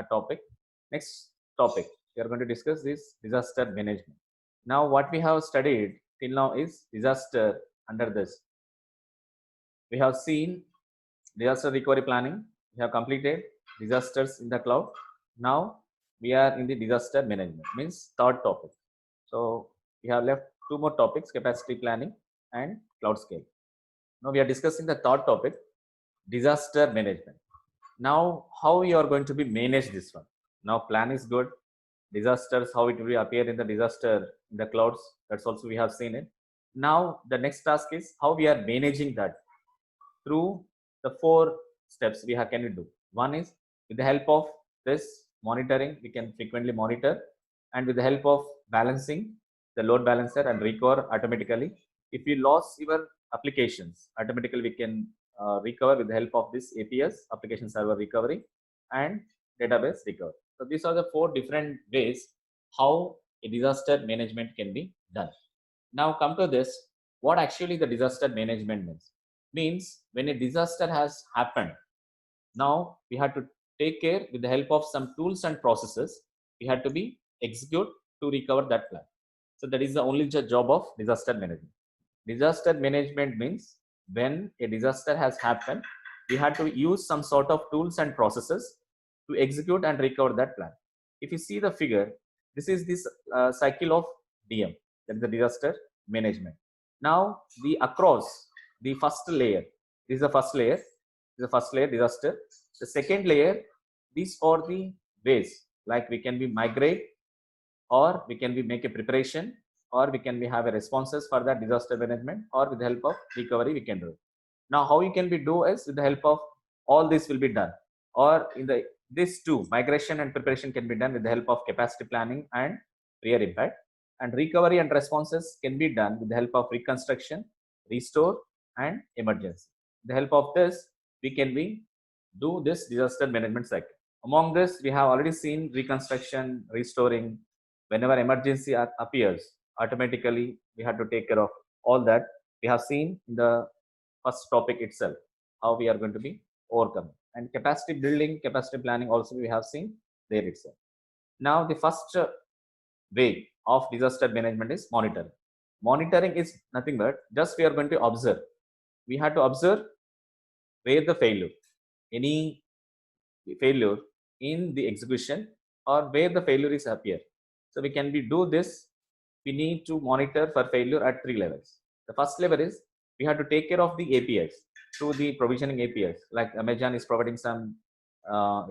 topic. Next topic, we are going to discuss this disaster management. Now, what we have studied till now is disaster under this. We have seen disaster recovery planning. We have completed disasters in the cloud. Now, we are in the disaster management, means third topic. So, we have left two more topics, capacity planning and cloud scale. Now, we are discussing the third topic, disaster management. Now, how you are going to be manage this one? Now, plan is good. Disasters, how it will appear in the disaster in the clouds. That's also we have seen it. Now, the next task is how we are managing that through the four steps we have can we do. One is with the help of this monitoring, we can frequently monitor, and with the help of balancing the load balancer and recover automatically. If you lost your applications, automatically we can recover with the help of this APS, application server recovery, and database recovery. So these are the four different ways how a disaster management can be done. Now come to this, what actually the disaster management means. Means when a disaster has happened, now we have to take care with the help of some tools and processes. We have to be execute to recover that plan. So that is the only job of disaster management. Disaster management means when a disaster has happened, we have to use some sort of tools and processes to execute and recover that plan. If you see the figure, this is this cycle of DM, that is the disaster management. Now the across the first layer, this is the first layer, this is the first layer disaster. The second layer, these are the ways, like we can be migrate, or we can be make a preparation, or we can be have a responses for that disaster management, or with the help of recovery we can do it. Now how you can be do is with the help of all this will be done, or in the this two migration and preparation can be done with the help of capacity planning and prior impact, and recovery and responses can be done with the help of reconstruction, restore, and emergency. With the help of this we can be do this disaster management cycle. Among this we have already seen reconstruction, restoring. Whenever emergency appears, automatically we have to take care of all that. We have seen in the first topic itself how we are going to be overcome, and capacity building, capacity planning also we have seen there itself. Now the first way of disaster management is monitoring. Monitoring is nothing but just we are going to observe. We have to observe where the failure, any failure in the execution, or where the failure is appear. So we can be do this. We need to monitor for failure at three levels. The first level is we have to take care of the APIs through the provisioning APIs. Like Amazon is providing some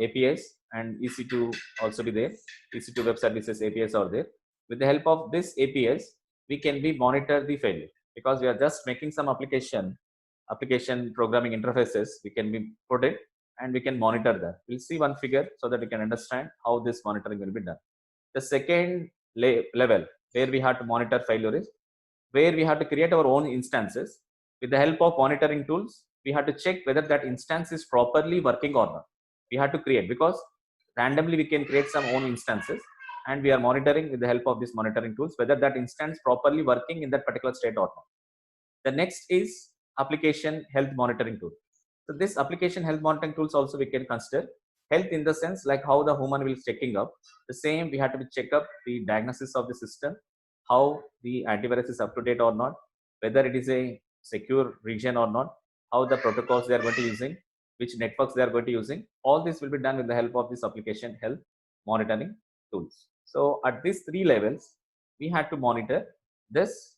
APIs, and EC2 also be there. EC2 web services APIs are there. With the help of this APIs, we can be monitor the failure, because we are just making some application programming interfaces. We can be put it and we can monitor that. We'll see one figure so that we can understand how this monitoring will be done. The second level where we have to monitor failure is where we have to create our own instances. With the help of monitoring tools, we have to check whether that instance is properly working or not. We have to create, because randomly we can create some own instances, and we are monitoring with the help of these monitoring tools whether that instance properly working in that particular state or not. The next is application health monitoring tool. So this application health monitoring tools also we can consider. Health in the sense like how the human will checking up. The same we have to be check up the diagnosis of the system, how the antivirus is up to date or not, whether it is a secure region or not, how the protocols they are going to using, which networks they are going to using. All this will be done with the help of this application health monitoring tools. So at these three levels, we had to monitor this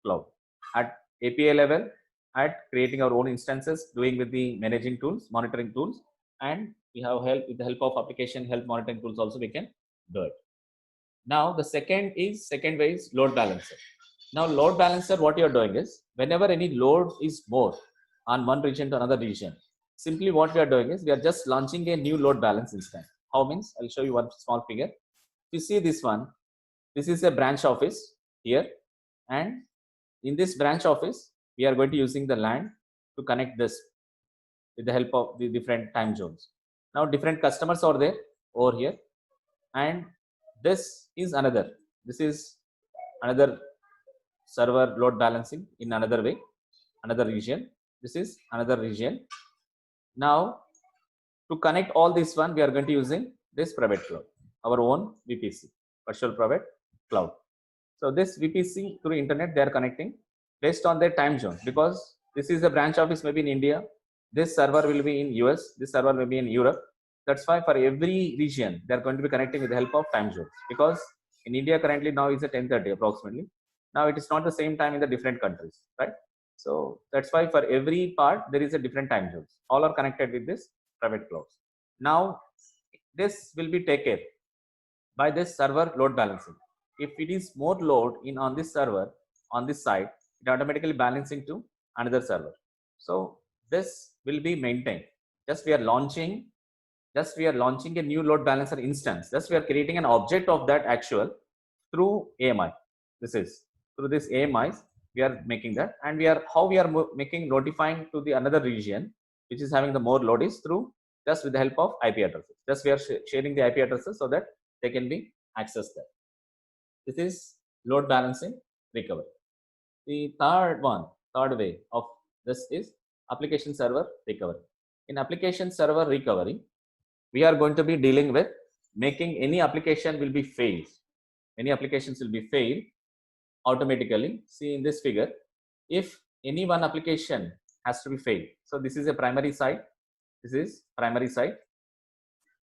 cloud at API level, at creating our own instances, doing with the managing tools, monitoring tools, and we have help with the help of application health monitoring tools also we can do it. Now the second way is load balancer. Now load balancer, what you are doing is whenever any load is more on one region to another region, simply what we are doing is we are just launching a new load balance instance. How means I'll show you one small figure. If you see this one, this is a branch office here, and in this branch office we are going to using the LAN to connect this with the help of the different time zones. Now different customers are there over here, and this is another server load balancing in another way, another region. This is another region. Now to connect all this one, we are going to using this private cloud, our own VPC, virtual private cloud. So this VPC through internet, they are connecting based on their time zone, because this is a branch office maybe in India, this server will be in US, this server may be in Europe. That's why for every region, they are going to be connecting with the help of time zones, because in India currently now is at 10:30 approximately. Now it is not the same time in the different countries, right? So that's why for every part, there is a different time zones. All are connected with this private clouds. Now this will be taken by this server load balancing. If it is more load in on this server on this side, it automatically balancing to another server. So this will be maintained. Just we are launching a new load balancer instance. Just we are creating an object of that actual through AMI. This is through this AMIs we are making that, and we are how we are making notifying to the another region which is having the more load is through just with the help of IP addresses. Just we are sharing the IP addresses so that they can be accessed there. This is load balancing recovery. The third way of this is application server recovery. In application server recovery, we are going to be dealing with making any application will be failed. Many applications will be failed automatically. See in this figure, if any one application has to be failed. So this is a primary site. This is primary site,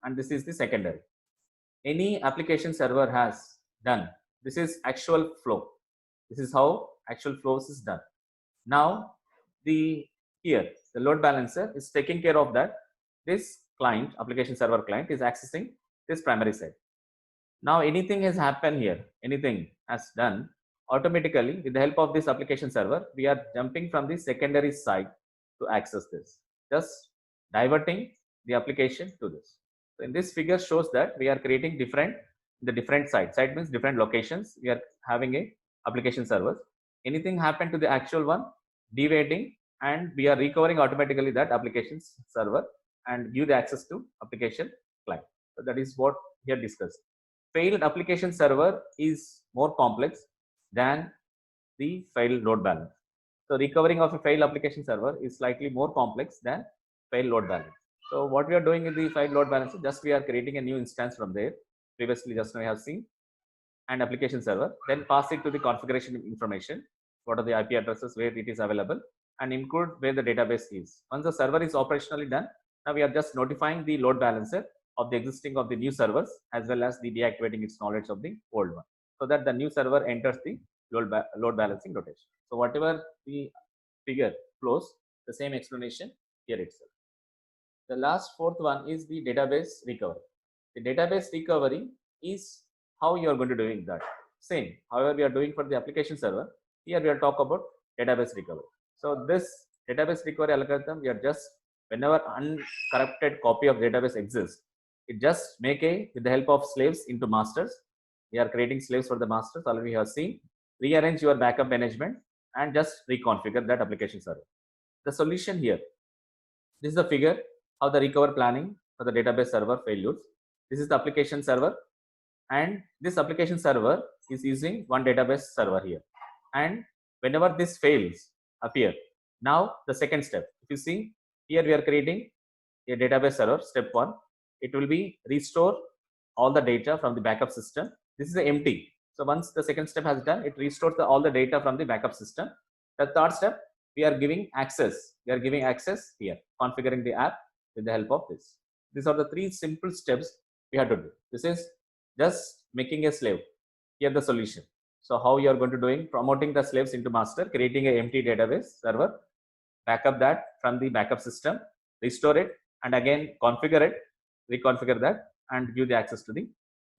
and this is the secondary. Any application server has done. This is actual flow. This is how actual flows is done. Now the load balancer is taking care of that. This client, application server client, is accessing this primary site. Now anything has happened here, anything has done, automatically with the help of this application server, we are jumping from the secondary site to access this, just diverting the application to this. So in this figure shows that we are creating different sites. Site means different locations. We are having a application servers. Anything happened to the actual one, deviating, and we are recovering automatically that application server and give the access to application client. So that is what we are discussed. Failed application server is more complex than the failed load balance. So recovering of a failed application server is slightly more complex than failed load balance. So what we are doing in the failed load balancer, just we are creating a new instance from there. Previously, just now we have seen an application server, then pass it to the configuration information. What are the IP addresses where it is available, and include where the database is. Once the server is operationally done, now we are just notifying the load balancer of the existing of the new servers as well as the deactivating its knowledge of the old one, so that the new server enters the load balancing rotation. So whatever the figure flows, the same explanation here itself. The last fourth one is the database recovery. The database recovery is how you are going to doing that. Same, however, we are doing for the application server. Here we are talk about database recovery. So this database recovery algorithm, we are just whenever uncorrupted copy of database exists, it just make a with the help of slaves into masters. We are creating slaves for the masters. Already we have seen. Rearrange your backup management and just reconfigure that application server. The solution here. This is the figure how the recover planning for the database server failures. This is the application server, and this application server is using one database server here. And whenever this fails appear, now the second step. If you see here, we are creating a database server. Step 1, it will be restore all the data from the backup system. This is empty. So once the second step has done, it restores all the data from the backup system. The third step, we are giving access. We are giving access here, configuring the app with the help of this. These are the 3 simple steps we have to do. This is just making a slave. Here the solution. So how you are going to doing? Promoting the slaves into master, creating an empty database server, backup that from the backup system, restore it, and again configure it, reconfigure that, and give the access to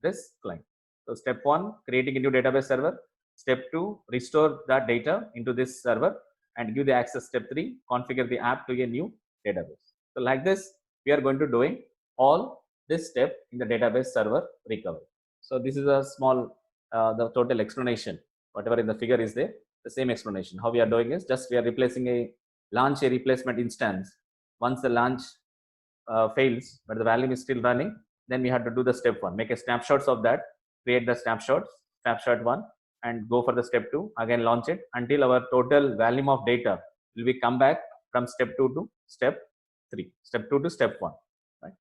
this client. So step 1, creating a new database server. Step 2, restore that data into this server and give the access. Step 3, configure the app to a new database. So like this, we are going to doing all this step in the database server recovery. So this is a small, the total explanation. Whatever in the figure is there, the same explanation. How we are doing is just we are replacing launch a replacement instance. Once the launch fails, but the volume is still running, then we have to do the step 1, make a snapshots of that, create the snapshot 1, and go for the step 2, again launch it until our total volume of data will be come back from step 2 to step 3, step 2 to step 1, right?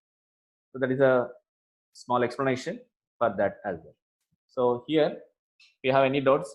So that is a small explanation for that as well. So here, if you have any doubts,